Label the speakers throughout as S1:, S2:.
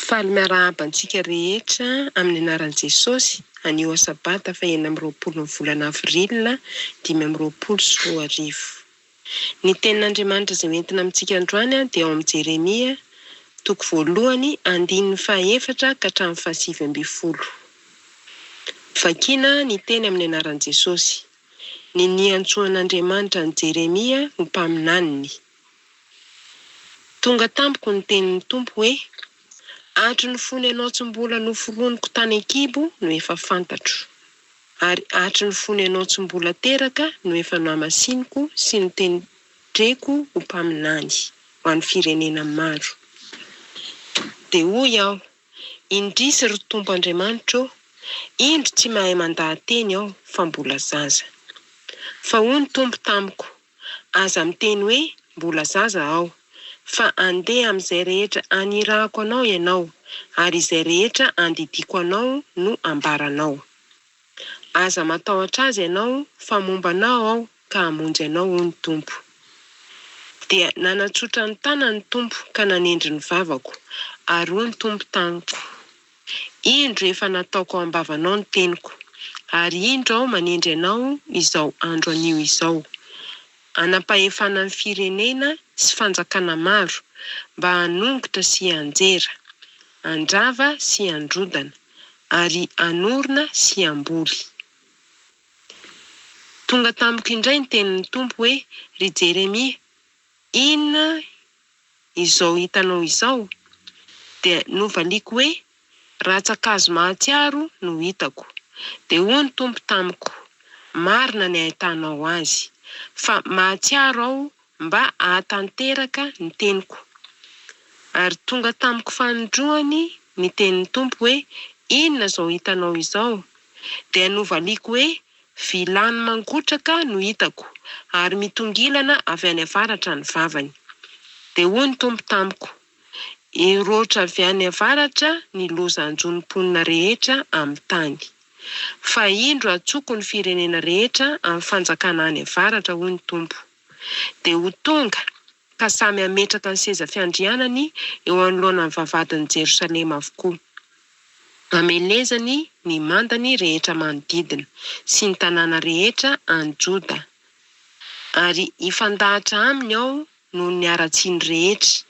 S1: Faly miarabantsika rehetra amin'ny anaran'i Jesosy anio Sabata fa 9 ny volana Aprily 2024. Ny tenin'Andriamanitra izay entina amintsika androany dia ao amin'ny Jeremia toko voalohany 1:4 ka hatramin'ny 7:20. Vakiana ny teny amin'ny anaran'i Jesosy. Ny niantsoan'Andriamanitra ny Jeremia ho mpaminany. Tonga tampoka ny tenin'ny Tompo hoe: atro ny fony ianao tsy mbola noforoniko tany an-kibo no efa fantatro, ary atro ny fony ianao tsy mbola teraka no efa nohamasiniko sy notendreko ho mpaminany ho an'ny firenena maro. Dia hoy aho, indrisy ry Tompo Andriamanitra, indro tsy mahay mandahan-teny aho fa mbola zaza. Fa hoy ny Tompo tamiko, aza miteny hoe mbola zaza aho, fa andeha amin'izay rehetra anirako anao ianao, ary izay rehetra andidiko anao no ambaranao. Aza matahotra azy ianao, fa momba anao aho ka hamonjy ianao, hoy ny Tompo. Dia nanatsotra ny tanany Tompo ka nanendry ny vavako, ary hoy ny Tompo tamiko, indro efa nataoko ao am-bavanao ny teniko, ary indro aho manendry ianao izao andro anio izao. Anapahefana ny firenena sy fanjakana maro, mba hanongotra sy hanjera, andrava sy androdana, ary anorina sy amboly. Tonga tampoka indray ny tenin'ny Tompo hoe: ry Jeremia, inona izao hitanao izao? Dia novaliako hoe: ratsan-kazo mahatsiaro no hitako. Dia hoy ny Tompo tamiko, marina ny ahitanao azy, fa mahatsiaro aho mba ahatanteraka ny teniko. Ary tonga tamiko fanondroany ny tenin'ny Tompo hoe: inona izao hitanao izao? Dia novaliako hoe: vilany mangotraka no hitako, ary mitongilana avy any avaratra ny vavany. Dia hoy ny Tompo tamiko, iroatra avy any avaratra ny lozan-jonimponina rehetra amin'ny tany. Fa indro atsoko ny firenena rehetra amin'ny fanjakana any avaratra, hoy ny Tompo. Dia ho tonga ka samy ametraka ny seza fiandrianany eo anoloana ny vavahadin'i Jerosalema avokoa. Amelezany ny mandany rehetra manodidina sy ny tanàna rehetra any Joda. Ary ifandahatra aminy aho noho ny aratsiny rehetra,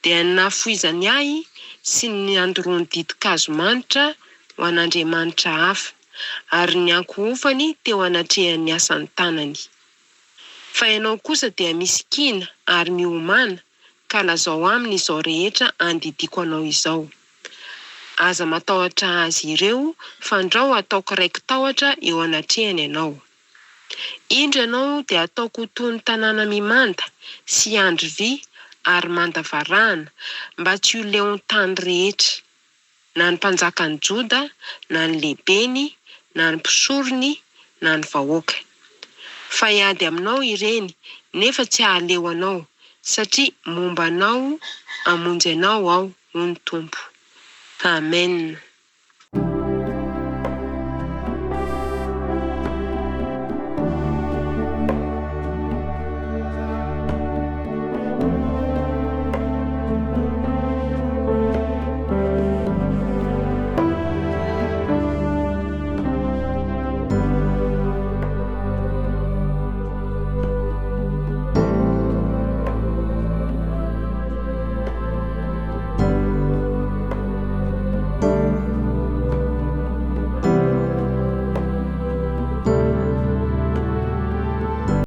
S1: dia nafoizany ahy sy ny andoroany didin-kazo manitra ho an'Andriamanitra hafa, ary ny ankohofany teo anatrehan'ny asan'ny tanany. Fa ianao kosa dia misikina ary miomana, ka lazao aminy izao rehetra andidiko anao izao. Aza matahotra azy ireo, fa andrao ataoko raiky tahotra eo anatrehany ianao. Indro ianao dia ataoko toy ny tanàna mimanda sy andry vy ary mandavarahana, mba tsy ho leo ny tany rehetra, na ny mpanjakan'ny Joda, na ny lehibeny, na ny mpisorony, na ny vahoaka. Fa hiady aminao ireny, nefa tsy hahaleo anao, satria momba anao hamonjy anao aho, hoy ny Tompo. Amen.